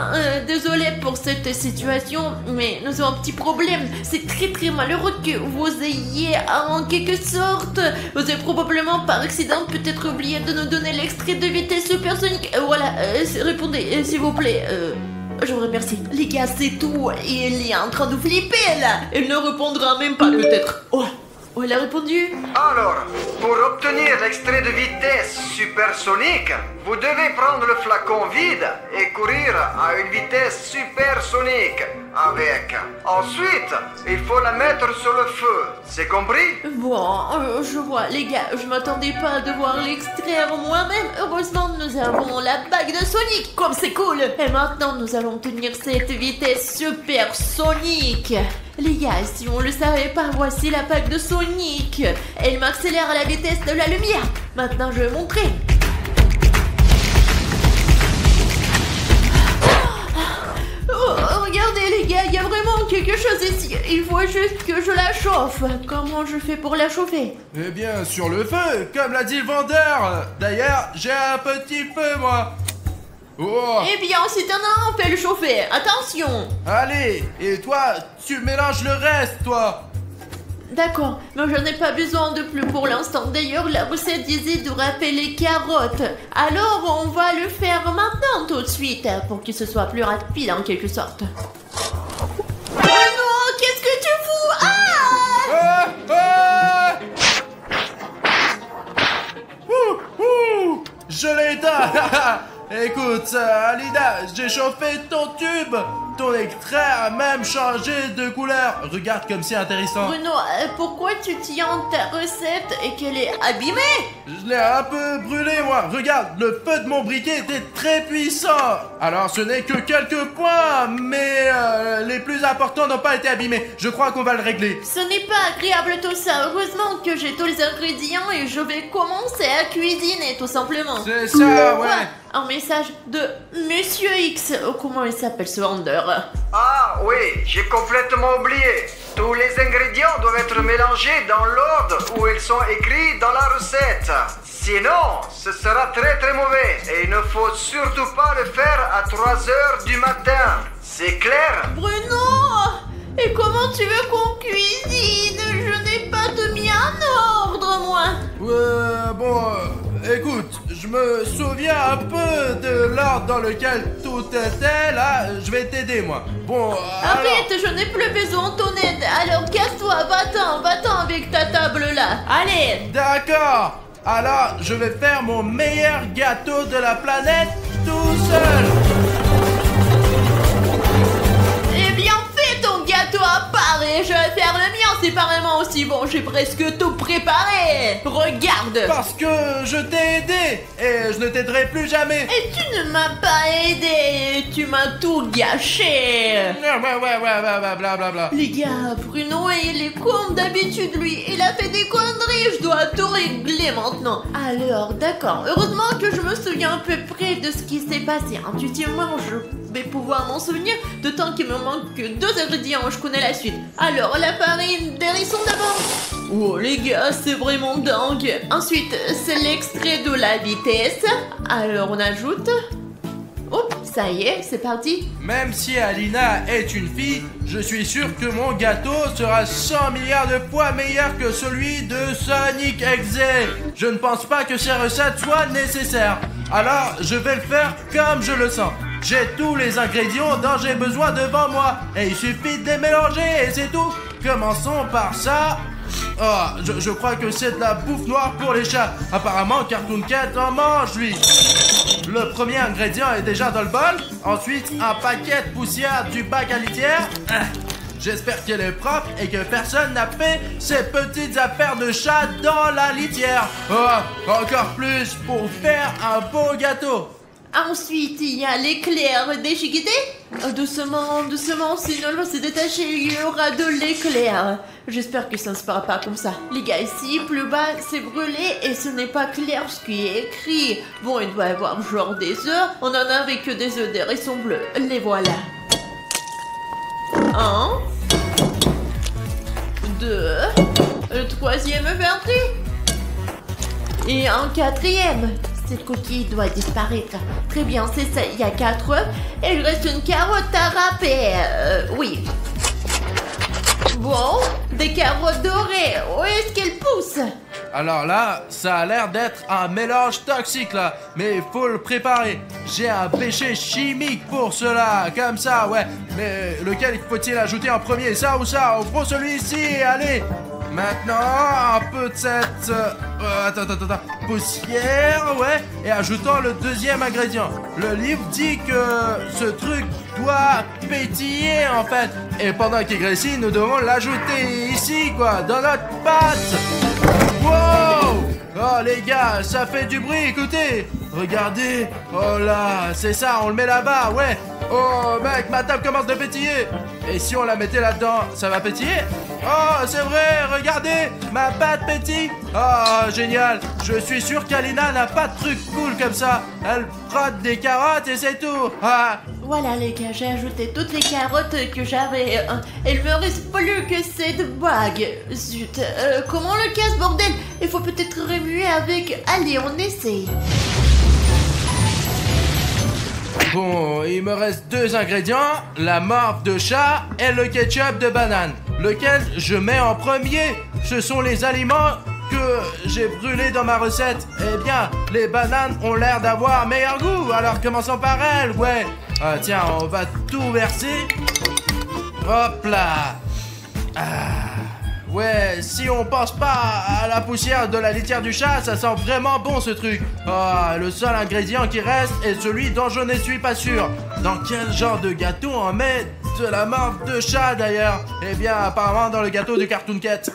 désolée pour cette situation, mais nous avons un petit problème. C'est très malheureux que vous ayez en quelque sorte, vous avez probablement par accident peut-être oublié de nous donner l'extrait de vitesse supersonique. Voilà, répondez s'il vous plaît. Je vous remercie. Les gars, c'est tout. Il est en train de flipper là. Il ne répondra même pas peut-être. Oh, il a répondu. Alors, pour obtenir l'extrait de vitesse supersonique, vous devez prendre le flacon vide et courir à une vitesse supersonique avec. Ensuite, il faut la mettre sur le feu. C'est compris? Bon, je vois. Les gars, je m'attendais pas à devoir l'extraire moi-même. Heureusement, nous avons la bague de Sonic. Comme c'est cool. Et maintenant, nous allons obtenir cette vitesse supersonique. Les gars, si on le savait pas, voici la bague de Sonic. Elle m'accélère à la vitesse de la lumière. Maintenant, je vais montrer. Oh, regardez les gars, il y a vraiment quelque chose ici. Il faut juste que je la chauffe. Comment je fais pour la chauffer? Eh bien, sur le feu, comme l'a dit le vendeur. D'ailleurs, j'ai un petit feu, moi. Oh. Eh bien, si t'en as un, fais le chauffer. Attention. Allez, et toi, tu mélanges le reste, toi. D'accord, mais j'en ai pas besoin de plus pour l'instant. D'ailleurs, la recette disait de râper les carottes. Alors, on va le faire maintenant tout de suite, pour que ce soit plus rapide en quelque sorte. Oh non, qu'est-ce que tu fous? Ah! Ah! Je l'ai éteint. Écoute, Alina, j'ai chauffé ton tube. Ton extrait a même changé de couleur. Regarde comme c'est intéressant. Bruno, pourquoi tu tiens ta recette et qu'elle est abîmée? Je l'ai un peu brûlé, moi. Regarde, le feu de mon briquet était très puissant. Alors, ce n'est que quelques points, mais les plus importants n'ont pas été abîmés. Je crois qu'on va le régler. Ce n'est pas agréable tout ça. Heureusement que j'ai tous les ingrédients et je vais commencer à cuisiner tout simplement. C'est ça, ouais. Un message de Monsieur X. Comment il s'appelle ce vendeur? Ah oui, j'ai complètement oublié. Tous les ingrédients doivent être mélangés dans l'ordre où ils sont écrits dans la recette. Sinon, ce sera très très mauvais. Et il ne faut surtout pas le faire à 3 heures du matin. C'est clair? Bruno! Et comment tu veux qu'on cuisine? Je n'ai pas de mis en ordre, moi. Bon, écoute, je me souviens un peu de l'ordre dans lequel tout était, là, je vais t'aider, moi. Bon, Arrête, je n'ai plus besoin de ton aide. Alors casse-toi, va-t'en avec ta table là. Allez. D'accord. Alors, je vais faire mon meilleur gâteau de la planète tout seul. Eh bien, fais ton gâteau à part et je vais faire le mien séparément aussi. Bon, j'ai presque tout préparé. Regarde. Parce que je t'ai aidé et je ne t'aiderai plus jamais. Et tu ne m'as pas aidé. Tu m'as tout gâché. Ouais, blablabla. Les gars, Bruno, il est comme d'habitude, lui. Il a fait des conneries. Je dois tout régler maintenant. Alors, d'accord. Heureusement que je me souviens à peu près de ce qui s'est passé. Intuitivement, je vais pouvoir m'en souvenir. D'autant qu'il me manque que 2 ingrédients. Je connais la suite. Alors, la farine d'hérisson d'abord. Oh, les gars, c'est vraiment dingue. Ensuite, c'est l'extrait de la vitesse. Alors, on ajoute... Hop, ça y est, c'est parti. Même si Alina est une fille, je suis sûr que mon gâteau sera 100 milliards de fois meilleur que celui de Sonic XZ. Je ne pense pas que ces recettes soient nécessaires. Alors, je vais le faire comme je le sens. J'ai tous les ingrédients dont j'ai besoin devant moi. Et il suffit de les mélanger et c'est tout. Commençons par ça. Oh, je crois que c'est de la bouffe noire pour les chats. Apparemment, Cartoon Cat en mange, lui. Le premier ingrédient est déjà dans le bol. Ensuite, un paquet de poussière du bac à litière. J'espère qu'elle est propre et que personne n'a fait ces petites affaires de chat dans la litière. Oh, encore plus pour faire un beau gâteau. Ensuite, il y a l'éclair déchiqueté. Doucement, sinon l'eau s'est détachée, il y aura de l'éclair. J'espère que ça ne se fera pas comme ça. Les gars, ici, plus bas, c'est brûlé et ce n'est pas clair ce qui est écrit. Bon, il doit y avoir genre des œufs. On en avait que des œufs d'hérisson bleu. Les voilà. 1, 2, le 3e vertu. Et un 4e. Cette coquille doit disparaître. Très bien, c'est ça. Il y a 4 œufs. Et il reste une carotte à râper. Oui. Bon, des carottes dorées. Où est-ce qu'elles poussent? Alors là, ça a l'air d'être un mélange toxique là, mais il faut le préparer. J'ai un péché chimique pour cela, comme ça, ouais. Mais lequel faut-il ajouter en premier, ça ou ça? On prend celui-ci, allez. Maintenant, un peu de cette... poussière, ouais. Et ajoutons le 2e ingrédient. Le livre dit que ce truc doit pétiller, en fait. Et pendant qu'il grésille, nous devons l'ajouter ici, quoi, dans notre pâte. Wow! Oh, les gars, ça fait du bruit, écoutez. Regardez. Oh là, c'est ça, on le met là-bas, ouais. Oh mec, ma table commence de pétiller. Et si on la mettait là-dedans, ça va pétiller? Oh, c'est vrai, regardez, ma pâte pétille. Oh, génial. Je suis sûr qu'Alina n'a pas de truc cool comme ça. Elle frotte des carottes et c'est tout. Ah. Voilà les gars, j'ai ajouté toutes les carottes que j'avais. Il me reste plus que cette bague. Zut, comment on le casse, bordel? Il faut peut-être remuer avec... Allez, on essaye. Bon, il me reste 2 ingrédients, la morve de chat et le ketchup de banane. Lequel je mets en premier? Ce sont les aliments que j'ai brûlés dans ma recette. Eh bien, les bananes ont l'air d'avoir meilleur goût, alors commençons par elles, ouais. Ah, tiens, on va tout verser. Hop là. Ouais, si on pense pas à la poussière de la litière du chat, ça sent vraiment bon ce truc. Le seul ingrédient qui reste est celui dont je ne suis pas sûr. Dans quel genre de gâteau on met de la morve de chat d'ailleurs? Eh bien, apparemment dans le gâteau du Cartoon Cat.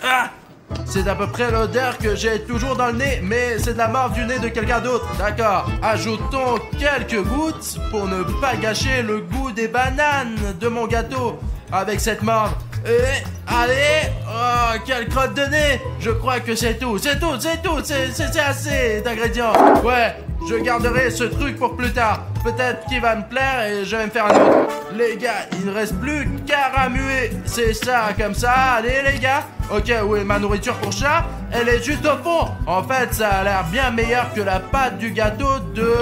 C'est à peu près l'odeur que j'ai toujours dans le nez, mais c'est de la morve du nez de quelqu'un d'autre. D'accord, ajoutons quelques gouttes pour ne pas gâcher le goût des bananes de mon gâteau avec cette morve. Et allez, oh, quelle crotte de nez. Je crois que c'est tout, c'est assez d'ingrédients. Ouais, je garderai ce truc pour plus tard. Peut-être qu'il va me plaire et je vais me faire un autre. Les gars, il ne reste plus qu'à ramuer. C'est ça, comme ça, allez les gars. Ok, oui, ma nourriture pour chat, elle est juste au fond. En fait, ça a l'air bien meilleur que la pâte du gâteau de...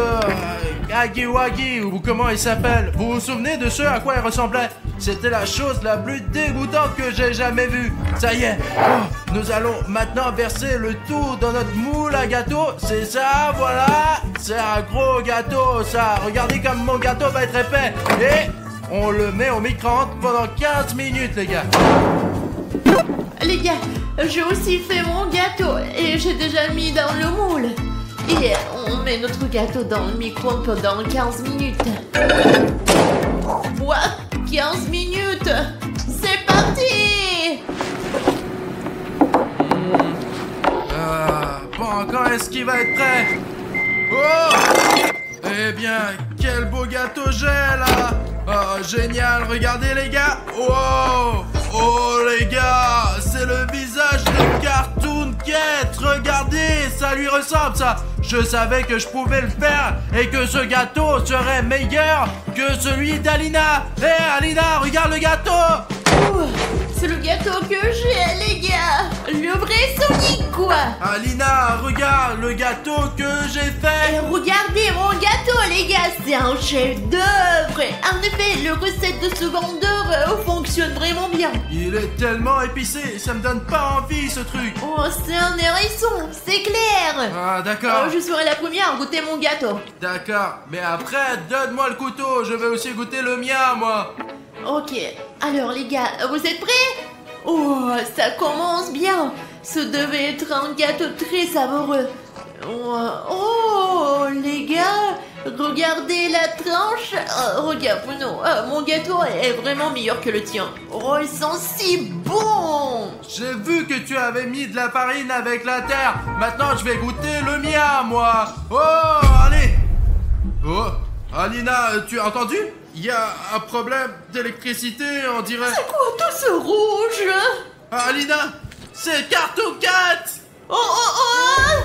Agiwagi, ou comment il s'appelle. Vous vous souvenez de ce à quoi il ressemblait? C'était la chose la plus dégoûtante que j'ai jamais vue. Ça y est, nous allons maintenant verser le tout dans notre moule à gâteau. C'est ça, voilà. C'est un gros gâteau, ça. Regardez comme mon gâteau va être épais. Et on le met au micro-ondes pendant 15 minutes, les gars. Les gars, j'ai aussi fait mon gâteau et j'ai déjà mis dans le moule. Et on met notre gâteau dans le micro-ondes pendant 15 minutes. Quoi? 15 minutes? C'est parti! Bon, quand est-ce qu'il va être prêt? Oh! Eh bien, quel beau gâteau j'ai là! Oh, génial, regardez les gars! Wow! Oh les gars, c'est le visage de Cartoon Cat! Regardez, ça lui ressemble ça! Je savais que je pouvais le faire et que ce gâteau serait meilleur que celui d'Alina! Hé Alina, regarde le gâteau! C'est le gâteau que j'ai, les gars! Le vrai Sonic, quoi! Alina, regarde le gâteau que j'ai fait! Et regardez mon gâteau, les gars! C'est un chef-d'œuvre! En effet, le recette de ce vendeur fonctionne vraiment bien! Il est tellement épicé, ça me donne pas envie ce truc! Oh, c'est un hérisson, c'est clair! Ah, d'accord! Je serai la première à goûter mon gâteau! D'accord, mais après, donne-moi le couteau, je vais aussi goûter le mien, moi! Ok, alors les gars, vous êtes prêts? Oh, ça commence bien. Ce devait être un gâteau très savoureux. Oh, les gars, regardez la tranche. Regarde, Bruno, mon gâteau est vraiment meilleur que le tien. Oh, ils sont si bons. J'ai vu que tu avais mis de la farine avec la terre. Maintenant, je vais goûter le mien, moi. Oh, allez. Oh, Alina, tu as entendu? Il y a un problème d'électricité, on dirait. C'est quoi tout ce rouge? Alina, c'est Cartoon Cat. Oh!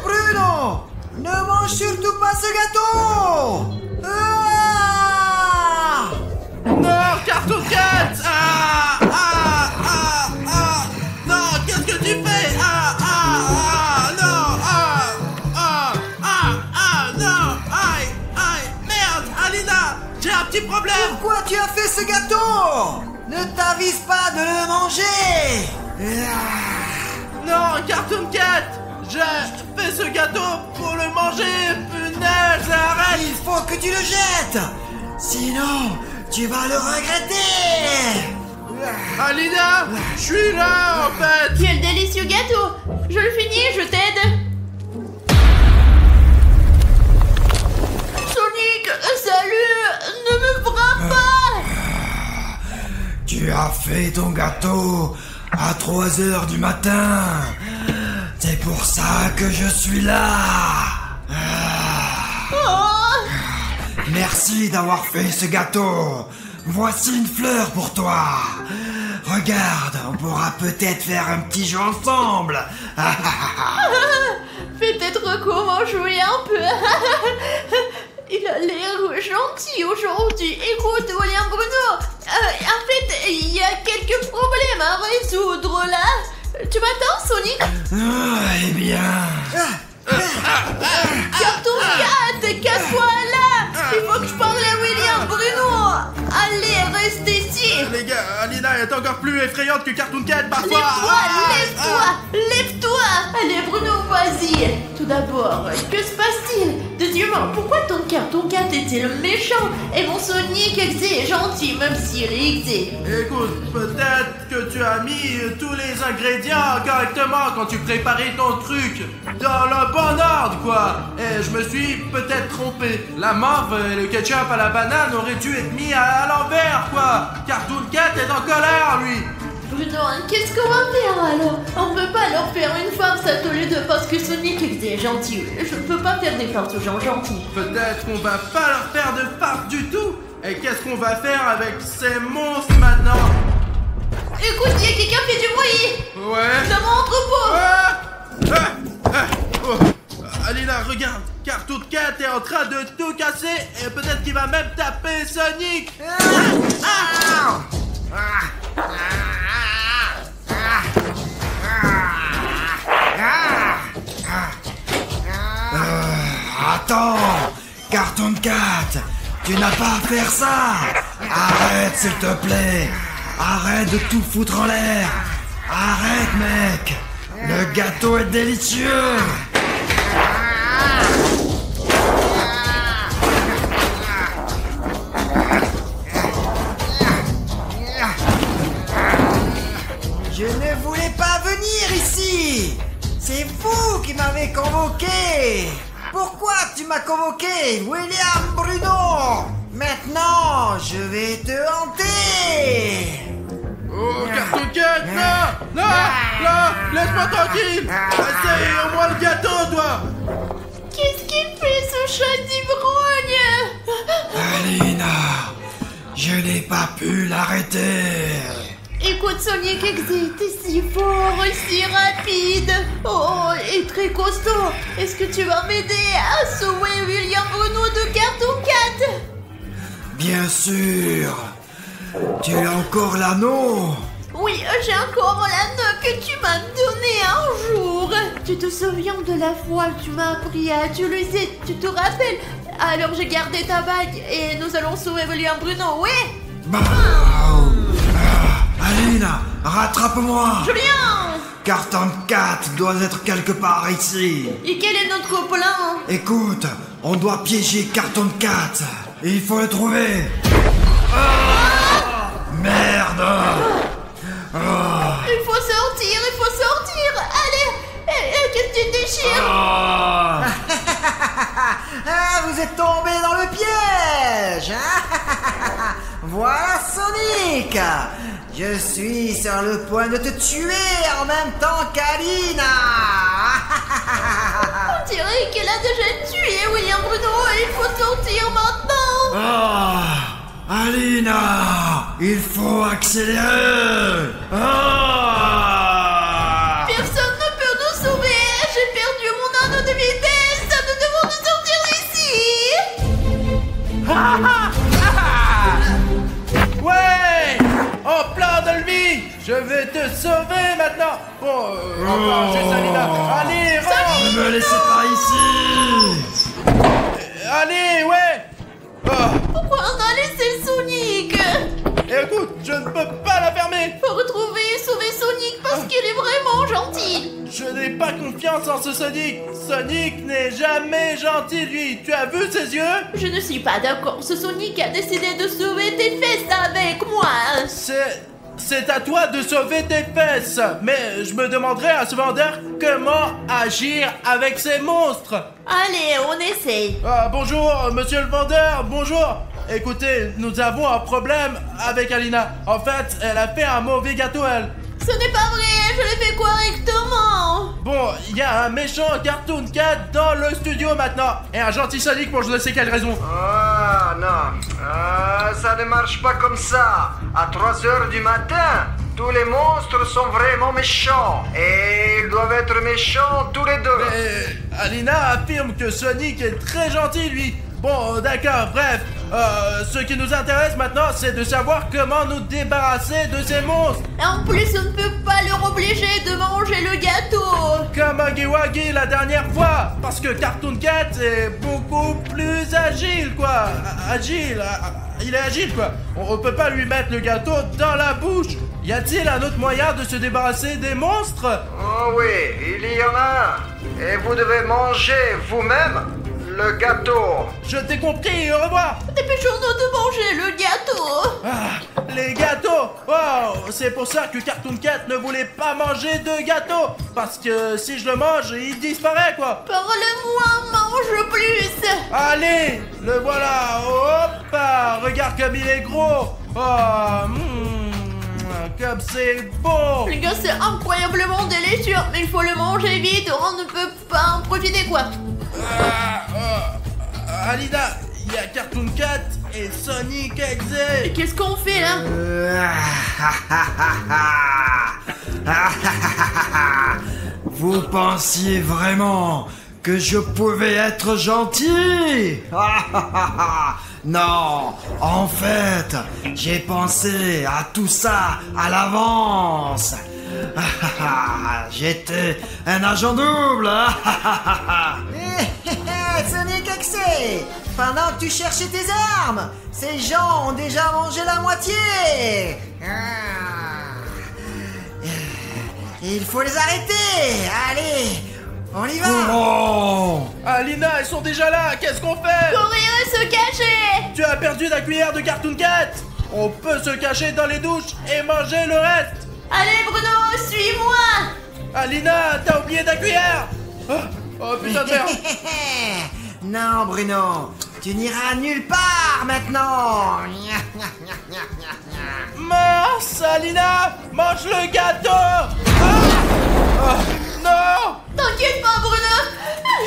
Bruno, ne mange surtout pas ce gâteau. Non, Cartoon Cat. Non, qu'est-ce que tu fais? Non, aïe, merde, Alina, j'ai un petit problème. Pourquoi tu as fait ce gâteau? Ne t'avise pas de le manger. Non, Cartoon Cat, j'ai fait ce gâteau pour le manger. Punaise, arrête. Il faut que tu le jettes. Sinon, tu vas le regretter. Alina, je suis là en fait. Quel délicieux gâteau! Je le finis, je t'aide! Sonic, salut! Ne me frappe pas! Tu as fait ton gâteau à 3h du matin. C'est pour ça que je suis là. Oh! Merci d'avoir fait ce gâteau. Voici une fleur pour toi. Regarde, on pourra peut-être faire un petit jeu ensemble. Peut-être comment jouer un peu. Il a l'air gentil aujourd'hui. Écoute, William Bruno, en fait, il y a quelques problèmes à résoudre là. Tu m'attends, Sonic? Eh bien... Carton 4, casse-toi là. Il faut que je parle à William Bruno. Allez, reste ici. Les gars, Alina est encore plus effrayante que Cartoon Cat parfois. Lève-toi. Allez, Bruno, vas-y. Tout d'abord, que se passe-t-il? Deuxièmement, pourquoi ton Carton Cat est-il méchant et mon Sonic est gentil, même s'il est exé? Écoute, peut-être que tu as mis tous les ingrédients correctement quand tu préparais ton truc. Dans le bon ordre, quoi. Et je me suis peut-être trompé. La morve et le ketchup à la banane auraient dû être mis à l'envers, quoi. Cartoon Cat est en colère, lui. Bruno, qu'est-ce qu'on va faire alors? On peut pas leur faire une farce à tous les deux parce que Sonic est gentil. Je peux pas faire des farces aux gens gentils. Peut-être qu'on va pas leur faire de farce du tout. Et qu'est-ce qu'on va faire avec ces monstres maintenant? Écoute, il y a quelqu'un qui fait du bruit. Ouais. Dans mon entrepôt. Alina, regarde. Cartoon Cat est en train de tout casser et peut-être qu'il va même taper Sonic. Attends, Cartoon Cat, tu n'as pas à faire ça. Arrête, s'il te plaît. Arrête de tout foutre en l'air. Arrête, mec. Le gâteau est délicieux. Je ne voulais pas venir ici. C'est vous qui m'avez convoqué. Pourquoi tu m'as convoqué, William Bruno? Maintenant, je vais te hanter. Oh, Cartoon Cat, non, laisse-moi tranquille. Essaye au moins le gâteau, toi. Qu'est-ce qu'il fait ce chat d'ivrogne? Alina, je n'ai pas pu l'arrêter. Écoute, Sonic Exé, t'es si fort et si rapide. Oh, et très costaud. Est-ce que tu vas m'aider à sauver William Bruno de Cartoon Cat? Bien sûr. Tu as encore l'anneau? Oui, j'ai encore l'anneau que tu m'as donné un jour. Tu te souviens de la fois où tu m'as appris à utiliser, tu te rappelles? Alors j'ai gardé ta bague et nous allons sauver William Bruno, oui? Bah, Alina, rattrape-moi. Je viens. Carton 4 doit être quelque part ici. Et quel est notre plan? Écoute, on doit piéger Carton 4. Il faut le trouver. Merde. Il faut sortir. Allez, qu'est-ce que tu déchires? Vous êtes tombé dans le piège. Voilà Sonic. Je suis sur le point de te tuer en même temps qu'Alina. On dirait qu'elle a déjà tué William Bruno et il faut sortir maintenant. Alina, il faut accélérer. Personne ne peut nous sauver. J'ai perdu mon anneau de vitesse. Nous devons nous sortir d'ici. Ouais, en plein de lui. Je vais te sauver maintenant. Bon, enfin, c'est Alina. Allez, rentre. Ne me laissez pas ici. Allez, ouais. Pourquoi on a laissé Sonic? Écoute, je ne peux pas la fermer. Faut retrouver et sauver Sonic parce qu'il est vraiment gentil. Je n'ai pas confiance en ce Sonic. Sonic n'est jamais gentil, lui. Tu as vu ses yeux? Je ne suis pas d'accord. Ce Sonic a décidé de sauver tes fesses avec moi. C'est à toi de sauver tes fesses. Mais je me demanderais à ce vendeur comment agir avec ces monstres. Allez, on essaye. Bonjour, monsieur le vendeur, bonjour. Écoutez, nous avons un problème avec Alina. En fait, elle a fait un mauvais gâteau, elle. Ce n'est pas vrai, je l'ai fait correctement. Bon, il y a un méchant Cartoon Cat dans le studio maintenant. Et un gentil Sonic pour je ne sais quelle raison. Ah non, ça ne marche pas comme ça. À 3 heures du matin, tous les monstres sont vraiment méchants. Et ils doivent être méchants tous les deux. Mais Alina affirme que Sonic est très gentil, lui. Bon, d'accord, bref. Ce qui nous intéresse maintenant, c'est de savoir comment nous débarrasser de ces monstres. En plus, on ne peut pas leur obliger de manger le gâteau. Comme Huggy Wuggy la dernière fois. Parce que Cartoon Cat est beaucoup plus agile, quoi. Agile. Il est agile, quoi. On peut pas lui mettre le gâteau dans la bouche. Y a-t-il un autre moyen de se débarrasser des monstres? Oh oui, il y en a un. Et vous devez manger vous-même le gâteau. Je t'ai compris, au revoir. Dépêchons-nous de manger le gâteau. Ah, les gâteaux. Oh, c'est pour ça que Cartoon Cat ne voulait pas manger de gâteau. Parce que si je le mange, il disparaît, quoi. Parle-moi, mange plus. Allez, le voilà. Hop, regarde comme il est gros. Oh, comme c'est bon. Les gars, c'est incroyablement délicieux. Mais il faut le manger vite, on ne peut pas en profiter, quoi. Alina, il y a Cartoon Cat et Sonic Exe. Et qu'est-ce qu'on fait, là? Vous pensiez vraiment que je pouvais être gentil? Non, en fait, j'ai pensé à tout ça à l'avance. J'étais un agent double. Sonic Exe, pendant que tu cherchais tes armes, ces gens ont déjà mangé la moitié. Il faut les arrêter. Allez, on y va. Oh, Alina, ils sont déjà là. Qu'est-ce qu'on fait? Courir et se cacher. Tu as perdu ta cuillère de Cartoon Cat. On peut se cacher dans les douches et manger le reste. Allez, Bruno, suis-moi. Alina, t'as oublié ta cuillère. Oh putain de merde. Non, Bruno, tu n'iras nulle part maintenant. Mince, Alina, mange le gâteau. Non. T'inquiète pas, Bruno,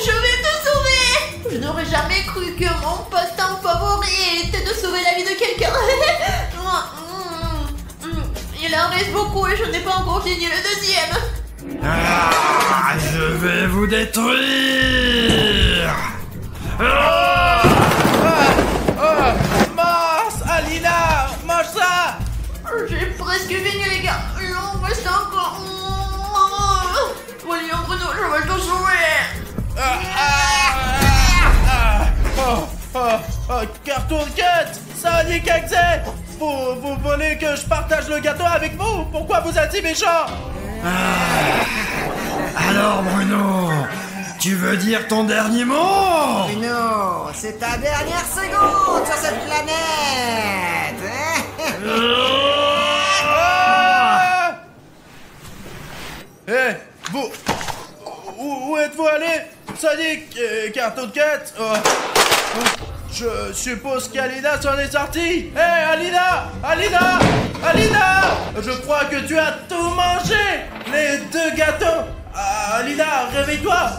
je vais te sauver. Je n'aurais jamais cru que mon passe-temps favori était de sauver la vie de quelqu'un. Il en reste beaucoup et je n'ai pas encore fini le deuxième. je vais vous détruire. Mince, Alina, mange ça. J'ai presque fini, les gars. Il en reste encore. Voyons, Bruno, je vais te sauver. Cartoon Cat, Sonic Exe. Vous voulez que je partage le gâteau avec vous? Pourquoi vous êtes si méchant? Alors Bruno, tu veux dire ton dernier mot? Bruno, c'est ta dernière seconde sur cette planète. Vous... Où êtes-vous allé? Sonic et Cartoon Cat? Je suppose qu'Alina s'en est sortie. Alina! Alina! Alina! Je crois que tu as tout mangé! Les 2 gâteaux! Alina, réveille-toi!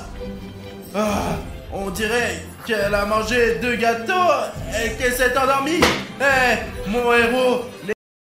On dirait qu'elle a mangé 2 gâteaux et qu'elle s'est endormie. Mon héros!